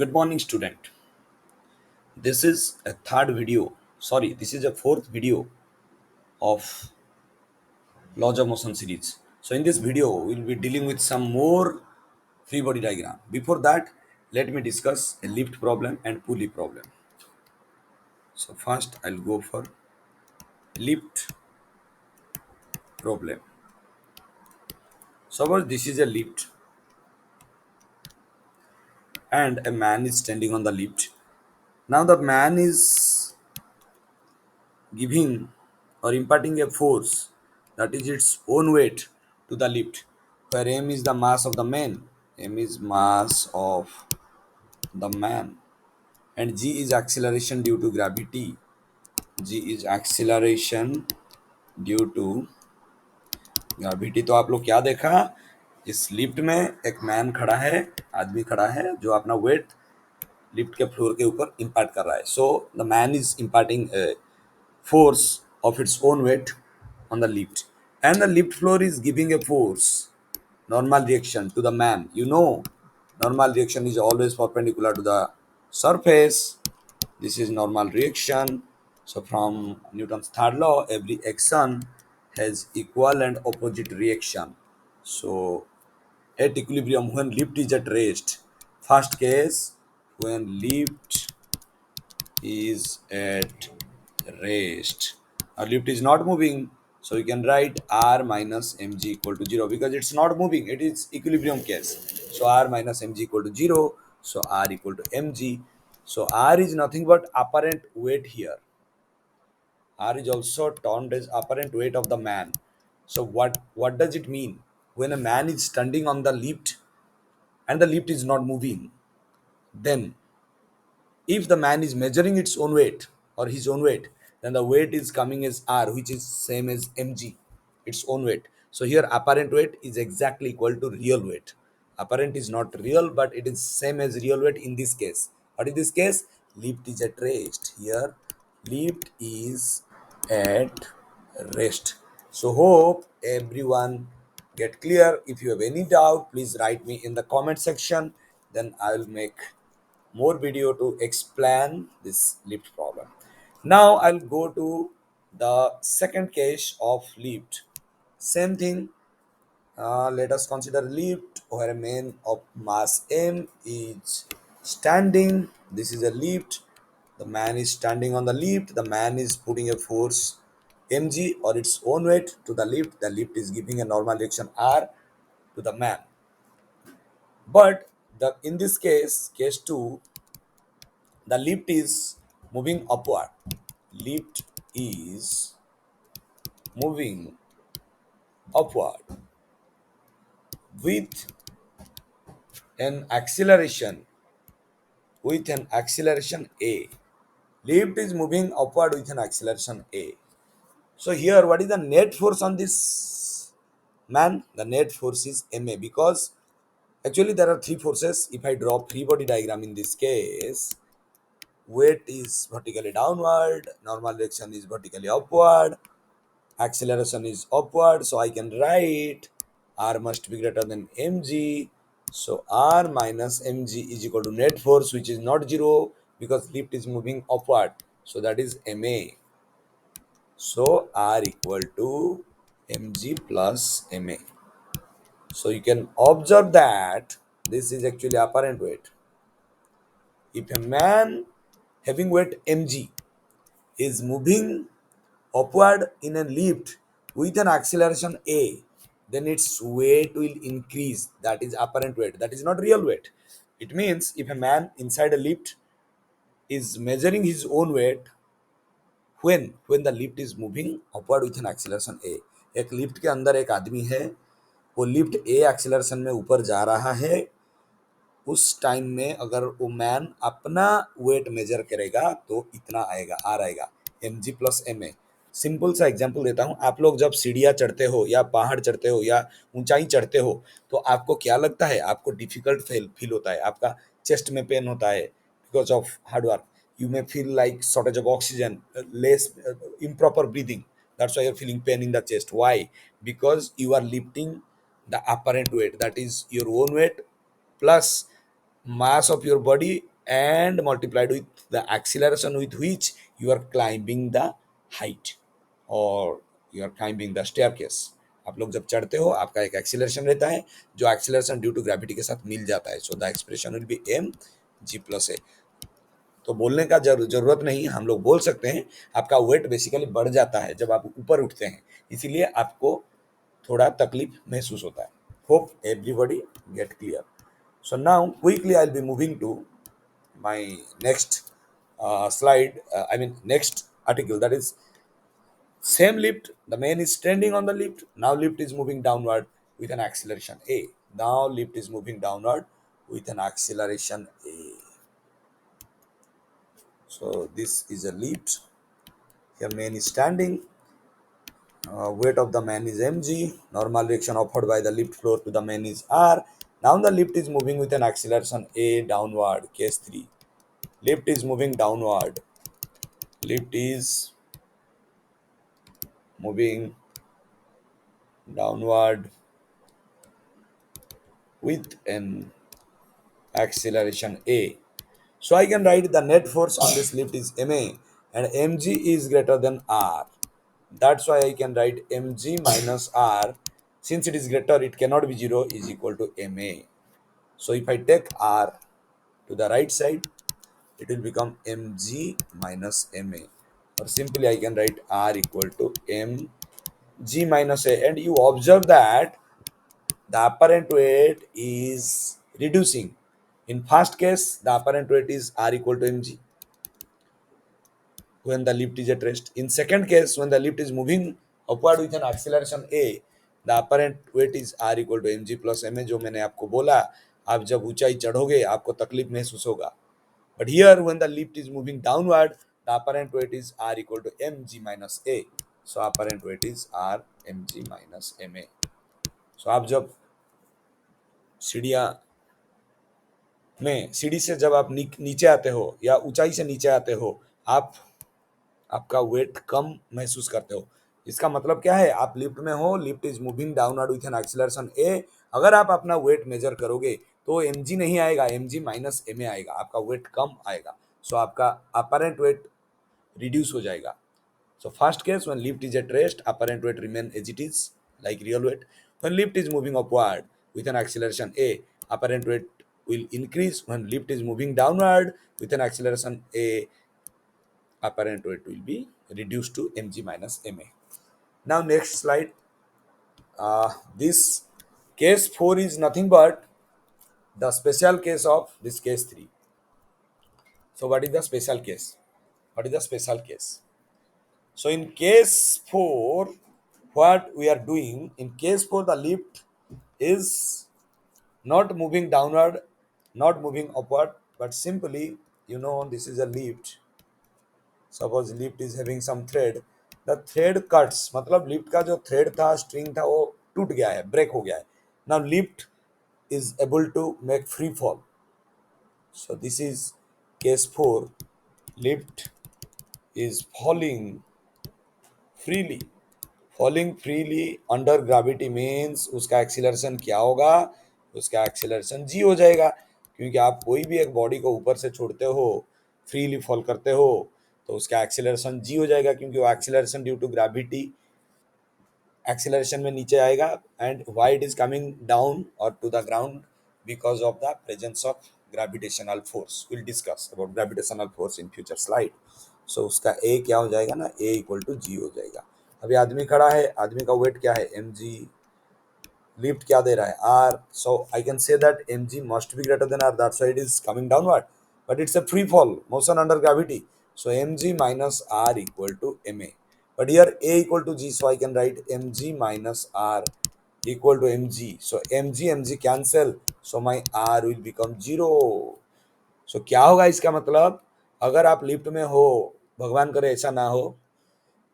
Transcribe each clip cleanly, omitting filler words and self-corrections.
Good morning, student. This is a third video. Sorry, this is a fourth video of laws of motion series. So, in this video, we'll be dealing with some more free body diagram. Before that, let me discuss a lift problem and pulley problem. So, first, I'll go for lift problem. Suppose this is a lift and a man is standing on the lift. Now, the man is giving or imparting a force that is its own weight to the lift, where m is the mass of the man, m is mass of the man, and g is acceleration due to gravity, g is acceleration due to gravity. तो आप लोग क्या देखा, इस lift में एक man खड़ा है, आदमी खड़ा है जो अपना वेट लिफ्ट के फ्लोर के ऊपर इम्पार्ट कर रहा है। So the man is imparting force of its own weight on the lift, and the lift floor is giving a force normal reaction to the man. Normal reaction is always perpendicular to the surface. This is normal reaction. So from Newton's third law, every action has equal and opposite reaction. So at equilibrium, when lift is at rest, first case, when lift is at rest, our lift is not moving, so you can write r minus mg equal to 0 because it's not moving, it is equilibrium case. So r minus mg equal to 0, so r equal to mg. So r is nothing but apparent weight here. R is also termed as apparent weight of the man. So what does it mean? When a man is standing on the lift and the lift is not moving, then if the man is measuring its own weight or his own weight, then the weight is coming as r, which is same as mg, its own weight. So here apparent weight is exactly equal to real weight. Apparent is not real, but it is same as real weight in this case. But in this case, lift is at rest. Here lift is at rest. So hope everyone get clear. If you have any doubt, please write me in the comment section, then I will make more video to explain this lift problem. Now I'll go to the second case of lift. Same thing. Let us consider lift where a man of mass m is standing. This is a lift. The man is standing on the lift. The man is putting a force mg or its own weight to the lift. The lift is giving a normal reaction r to the man. But in this case, case 2, the lift is moving upward. Lift is moving upward with an acceleration a. Lift is moving upward with an acceleration a. So here, what is the net force on this man? The net force is ma, because actually there are three forces. If I draw free body diagram in this case, weight is vertically downward, normal direction is vertically upward, acceleration is upward, so I can write r must be greater than mg. So r minus mg is equal to net force, which is not 0 because lift is moving upward, so that is ma. So r equal to mg plus ma. So you can observe that this is actually apparent weight. If a man having weight mg is moving upward in a lift with an acceleration a, then its weight will increase. That is apparent weight, that is not real weight. It means if a man inside a lift is measuring his own weight when the lift is moving upward with an acceleration a, एक lift के अंदर एक आदमी है, वो lift ए acceleration में ऊपर जा रहा है, उस टाइम में अगर वो मैन अपना वेट मेजर करेगा तो इतना आएगा, आर आएगा, m ji plus M a. Simple सा एग्जांपल देता हूँ, आप लोग जब सीढ़ियाँ चढ़ते हो या पहाड़ चढ़ते हो या ऊंचाई चढ़ते हो तो आपको क्या लगता है? आपको डिफिकल्ट फील होता है, आपका चेस्ट में पेन होता है because of hard work, you may feel like shortage of oxygen, less improper breathing. That's why you're feeling pain in the chest. Why? Because you are lifting the apparent weight, that is your own weight plus mass of your body and multiplied with the acceleration with which you are climbing the height or you are climbing the staircase. आप लोग जब चढ़ते हो आपका एक acceleration रहता है जो एक्सीलरेशन ड्यू टू ग्रेविटी के साथ मिल जाता है, so the expression will be M ji plus A. तो बोलने का जरूरत नहीं, हम लोग बोल सकते हैं आपका वेट बेसिकली बढ़ जाता है जब आप ऊपर उठते हैं, इसीलिए आपको थोड़ा तकलीफ महसूस होता है। Hope everybody get clear. So now quickly I will be moving to my next slide, I mean next article, that is same lift, the man is standing on the lift, now lift is moving downward with an acceleration a, now lift is moving downward with an acceleration a. So this is a lift, here man is standing, weight of the man is mg, normal reaction offered by the lift floor to the man is r, now the lift is moving with an acceleration a downward, case 3, lift is moving downward, lift is moving downward with an acceleration a. So I can write the net force on this lift is ma and mg is greater than r. That's why I can write mg minus r. Since it is greater, it cannot be 0, is equal to ma. So if I take r to the right side, it will become mg minus ma. Or simply I can write r equal to mg minus a. And you observe that the apparent weight is reducing. In first case, the apparent weight is r equal to mg when the lift is at rest. In second case, when the lift is moving upward with an acceleration a, the apparent weight is r equal to mg plus ma. जो मैंने आपको बोला, आप जब ऊंचाई चढ़ोगे आपको तकलीफ महसूस होगा. But here, when the lift is moving downward, the apparent weight is r equal to mg minus a. So apparent weight is r mg minus ma. So आप जब सीढ़ियाँ में सीढ़ी से जब आप नीचे आते हो या ऊंचाई से नीचे आते हो, आप आपका वेट कम महसूस करते हो। इसका मतलब क्या है, आप लिफ्ट में हो, lift is moving downward with an acceleration A, अगर आप अपना वेट मेजर करोगे तो एम जी नहीं आएगा, m ji minus M a आएगा, आपका वेट कम आएगा। सो आपका अपरेंट वेट रिड्यूस हो जाएगा। So first case, when lift is at rest, apparent weight remain as it is, like real weight. When lift is moving upward with an acceleration a, apparent weight will increase. When lift is moving downward with an acceleration a, apparent weight will be reduced to mg minus ma. Now next slide. This case 4 is nothing but the special case of this case 3. So what is the special case? What is the special case? So in case 4, what we are doing, in case 4, the lift is not moving downward, not moving upward, but simply, this is a lift. Suppose lift is having some thread, the thread cuts, मतलब lift का जो thread था, string था, वो टूट गया है, break हो गया है. Now lift is able to make free fall. So this is case 4. Lift is freely falling freely under gravity means उसका एक्सीलरेशन क्या होगा, उसका एक्सीलरेशन जी हो जाएगा, क्योंकि आप कोई भी एक बॉडी को ऊपर से छोड़ते हो, फ्रीली फॉल करते हो, तो उसका एक्सीलरेशन जी हो जाएगा, क्योंकि वो acceleration due to gravity acceleration में नीचे आएगा, and why it is coming down और to the ground because of the presence of gravitational force. Will discuss about gravitational force in future slide. So उसका A क्या हो जाएगा ना, ए equal to जी हो जाएगा. अभी आदमी खड़ा है, आदमी का वेट क्या है, एम जी, लिफ्ट क्या दे रहा है, R. So I can say that m g must be greater than R, that's why it is coming downward, but it's a free fall motion under gravity. So m ji minus R equal to M a, but here a equal to g, so I can write mg minus r equal to mg. So mg cancel, so my r will become 0. So क्या होगा इसका मतलब, अगर आप lift में हो, भगवान करे ऐसा ना हो,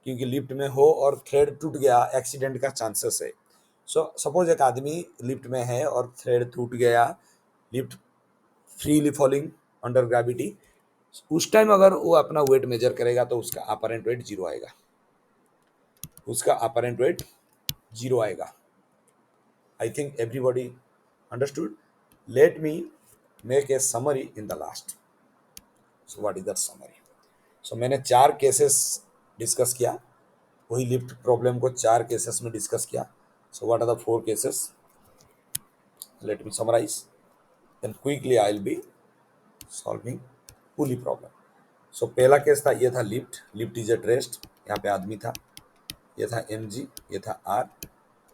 क्योंकि लिफ्ट में हो और थ्रेड टूट गया, एक्सीडेंट का चांसेस है. सो सपोज एक आदमी लिफ्ट में है और थ्रेड टूट गया, lift freely falling under gravity, उस टाइम अगर वो अपना वेट मेजर करेगा तो उसका अपरेंट वेट 0 आएगा, उसका अपरेंट वेट 0 आएगा. I think everybody understood. Let me make a summary in the last. So what is that summary? So मैंने चार केसेस डिस्कस किया, वही लिफ्ट प्रॉब्लम को चार केसेस में डिस्कस किया. So what are the four cases? Let me summarize, then quickly I will be solving pulley problem. So पहला case था, ये था lift. Lift is at rest. यहाँ पे आदमी था. ये था एम जी, ये था R.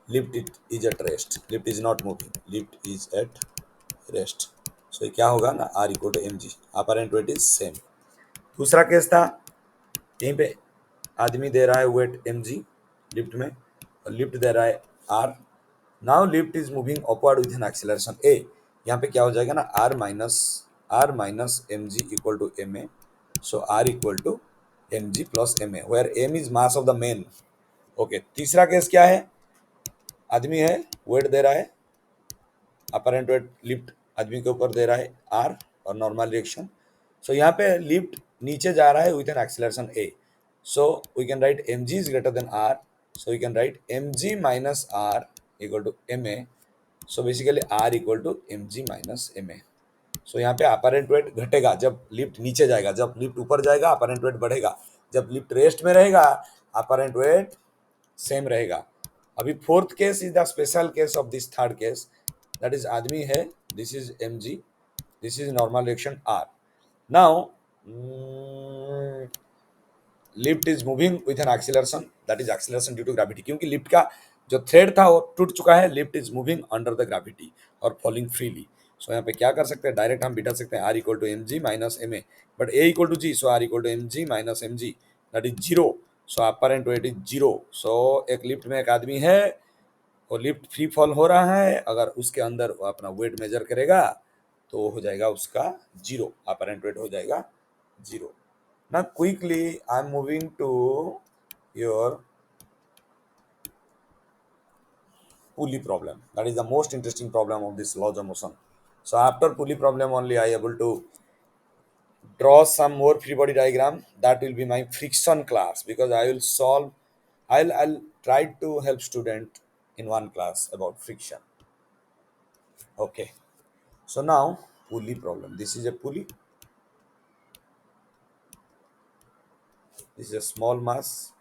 Lift it is at rest. Lift is not moving. Lift is at rest. So ये क्या होगा ना, R equal to M G. Apparent weight is same. दूसरा केस था, यहीं पे आदमी दे रहा है वेट एम जी लिफ्ट में, और लिफ्ट दे रहा है R. Now lift is moving upward with an acceleration A. यहाँ पे क्या हो जाएगा ना, R minus M G equal to M A. So R equal to M ji plus M A, where M is mass of the man. Okay, तीसरा case क्या है? आदमी है, वेट दे रहा है, अपरेंट वेट लिफ्ट आदमी के ऊपर दे रहा है आर, और नॉर्मल रिएक्शन. सो यहाँ पे लिफ्ट नीचे जा रहा है with an acceleration A. So we can write M G is greater than R. So we can write M G minus R equal to M A. So basically R equal to M ji minus M A. So यहाँ पे apparent wait घटेगा जब lift नीचे जाएगा, जब lift ऊपर जाएगा apparent wait बढ़ेगा, जब लिफ्ट रेस्ट में रहेगा अपरेंट वेट सेम रहेगा. अभी fourth case is the special case of this third case, that is आदमी है, this is m g, this is normal reaction R. Now lift is moving with an acceleration, that is acceleration due to gravity, क्योंकि lift का जो thread था वो टूट चुका है. Lift is moving under the gravity और फॉलिंग फ्रीली. सो यहाँ पे क्या कर सकते हैं, डायरेक्ट हम बिठा सकते हैं R equal to M ji minus M A, but A equal to G. So R equal to M ji minus M G, that is zero. So apparent weight is zero. So एक lift में एक आदमी है, वो lift free fall हो रहा है, अगर उसके अंदर वो अपना वेट मेजर करेगा तो हो जाएगा उसका जीरो, अपरेंट वेट हो जाएगा zero. Now quickly I'm moving to your pulley problem. That is the most interesting problem of this laws of motion. So after pulley problem only I able to draw some more free body diagram. That will be my friction class, because I will solve, I'll try to help student in one class about friction. Okay. So now pulley problem. This is a pulley. This is a small mass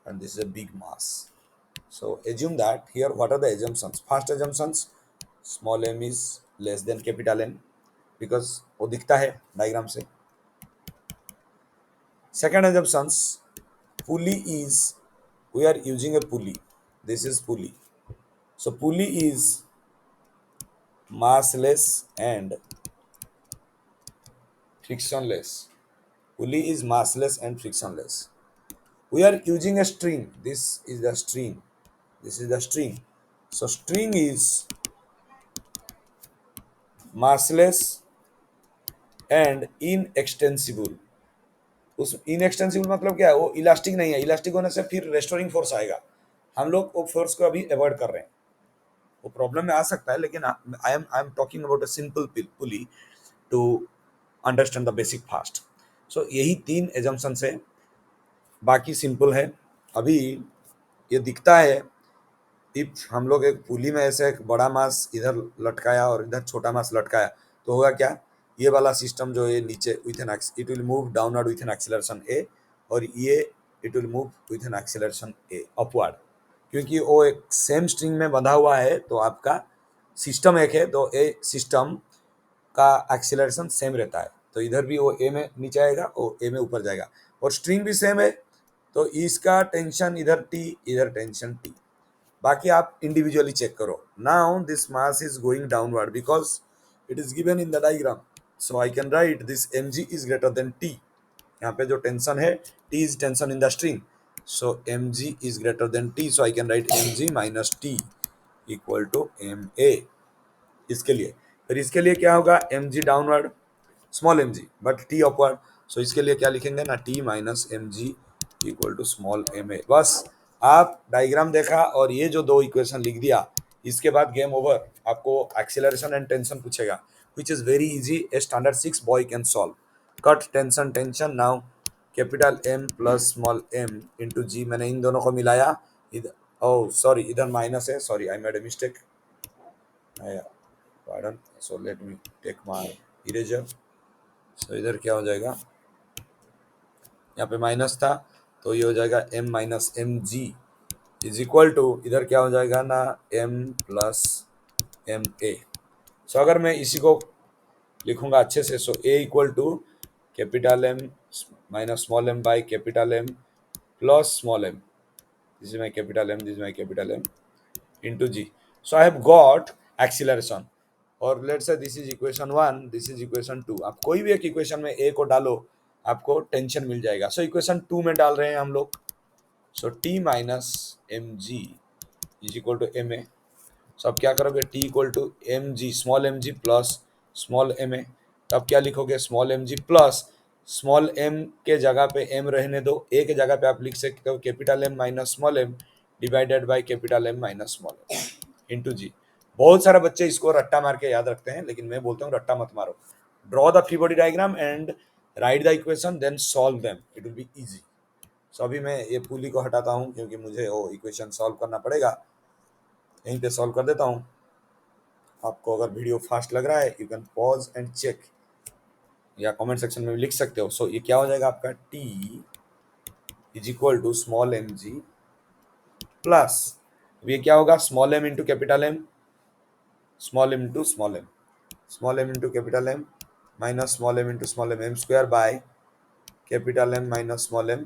and this is a big mass. So assume that here, what are the assumptions? First assumptions, small m is less than capital M, because वो दिखता है diagram से. Second assumptions, pulley is, we are using a pulley. This is pulley. So pulley is massless and frictionless. Pulley is massless and frictionless. We are using a string. This is the string. This is the string. So string is massless and inextensible. उस inextensible मतलब क्या है, वो elastic नहीं है. Elastic होने से फिर रेस्टोरिंग फोर्स आएगा. हम लोग वो फोर्स को अभी अवॉइड कर रहे हैं. वो प्रॉब्लम में आ सकता है, लेकिन I am talking about a simple pulley to understand the basic facts. So यही तीन एजम्पशन है, बाकी सिंपल है. अभी ये दिखता है, इफ हम लोग एक पुली में ऐसे एक बड़ा मास इधर लटकाया और इधर छोटा मास लटकाया, तो होगा क्या, ये वाला सिस्टम जो है नीचे with an it will move downward with an acceleration A, और ये it will move with an acceleration A upward, क्योंकि वो एक सेम स्ट्रिंग में बंधा हुआ है. तो आपका सिस्टम एक है, तो ए सिस्टम का एक्सेलरेशन सेम रहता है. तो इधर भी वो ए में नीचे आएगा, वो ए में ऊपर जाएगा, और स्ट्रिंग भी सेम है. तो इसका टेंशन इधर टी, इधर टेंशन टी. बाकी आप इंडिविजुअली चेक करो. Now this mass is going downward because it is given in the diagram. So I can write this m ji is greater than T. यहाँ पे जो टेंशन है, T is tension in the string. So m ji is greater than T. So I can write M G minus T equal to M a. इसके लिए, फिर इसके लिए क्या होगा, m ji downward, small M G, but T upward. So इसके लिए क्या लिखेंगे ना, T minus M G equal to small M A. बस आप डायग्राम देखा और ये जो दो इक्वेशन लिख दिया, इसके बाद गेम ओवर. आपको एक्सेलरेशन एंड टेंशन पूछेगा, which is very easy. A standard 6 boy can solve. Cut tension tension. Now capital M plus small M into G, मैंने इन दोनों को मिलाया. इधर, ओ सॉरी, इधर माइनस है, sorry I made a mistake. Pardon. So let me take my eraser. सो इधर क्या हो जाएगा, यहाँ पे माइनस था तो ये हो जाएगा m minus M G is equal to, इधर क्या हो जाएगा ना, m plus M A. So अगर मैं इसी को लिखूंगा अच्छे से, so a equal to capital M minus small m by capital M plus small m, this is my capital M, this is my capital M into g. So I have got acceleration, और let's say this is equation one, this is equation to. आप कोई भी एक equation में ए को डालो, आपको tension मिल जाएगा। सो इक्वेशन टू में डाल रहे हैं हम लोग। So T minus M G is equal to M A. So अब क्या करोगे, T equal to M G small M ji plus small M A. तब क्या लिखोगे, स्मॉल एम जी प्लस स्मॉल एम के जगह पे एम रहने दो, ए के जगह पे आप लिख सकते हो capital M minus small M divided by capital M minus small M into G. बहुत सारे बच्चे इसको रट्टा मार के याद रखते हैं, लेकिन मैं बोलता हूँ रट्टा मत मारो। Draw the free body diagram and write the equation, then solve them, it will be easy. So अभी मैं ये पुली को हटाता हूँ क्योंकि मुझे वो इक्वेशन सॉल्व करना पड़ेगा। यहीं पे सॉल्व कर देता हूँ। आपको अगर वीडियो फास्ट लग रहा है, you can pause and check, या कमेंट सेक्शन में भी लिख सकते हो। सो ये क्या हो जाएगा आपका, T is equal to small M ji plus, ये क्या होगा, small M into capital M, small M into small M, small M into capital M minus small M into small M, M square by capital M minus small M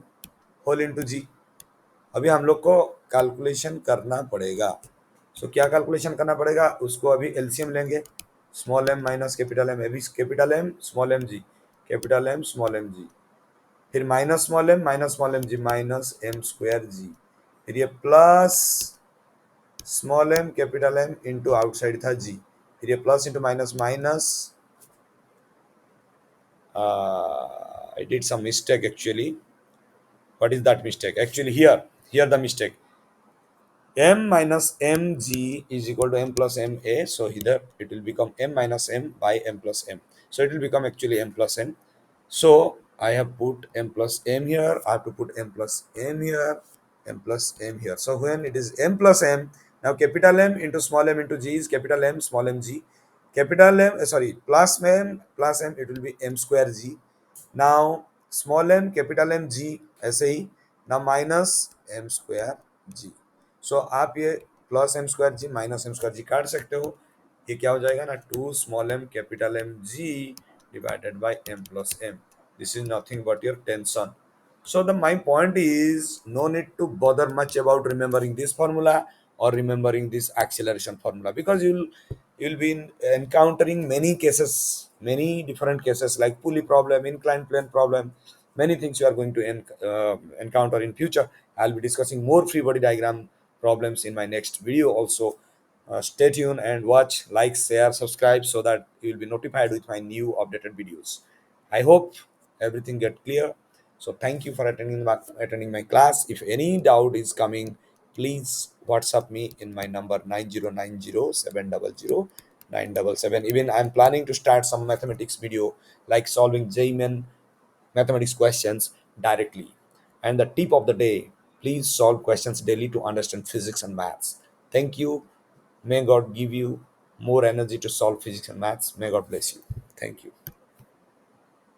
whole into G. अभी हम लोग को calculation करना पड़ेगा। सो क्या calculation करना पड़ेगा, उसको अभी एलसीएम लेंगे। Small M minus capital M, अभी capital M small M G, capital M small M G, फिर माइनस स्मॉल एम जी माइनस एम स्क्वायर जी, फिर ये plus small M capital M into outside था जी, फिर ये plus into minus minus, I did some mistake actually. What is that mistake? Actually here the mistake. M minus mg is equal to m plus ma. So here it will become m minus m by m plus m. So it will become actually m plus m. So I have put m plus m here. I have to put m plus m here, m plus m here. So when it is m plus m, now capital M into small m into g is capital M small m g. Capital M, sorry, plus m, it will be m square g. Now small m capital M g ऐसे ही, now minus m square g. So आप ये plus m square g minus M square g काट सकते हो। ये क्या हो जाएगा ना, two small M capital M g divided by M plus m. This is nothing but your tension. So the my point is no need to bother much about remembering this formula or remembering this acceleration formula, because you'll be encountering many cases, many different cases like pulley problem, inclined plane problem, many things you are going to encounter in future. I'll be discussing more free body diagram problems in my next video also. Stay tuned and watch, like, share, subscribe so that you will be notified with my new updated videos. I hope everything get clear. So thank you for attending my class. If any doubt is coming, please WhatsApp me in my number 9090700977. Even I'm planning to start some mathematics video like solving J-men mathematics questions directly. And the tip of the day, please solve questions daily to understand physics and maths. Thank you. May God give you more energy to solve physics and maths. May God bless you. Thank you.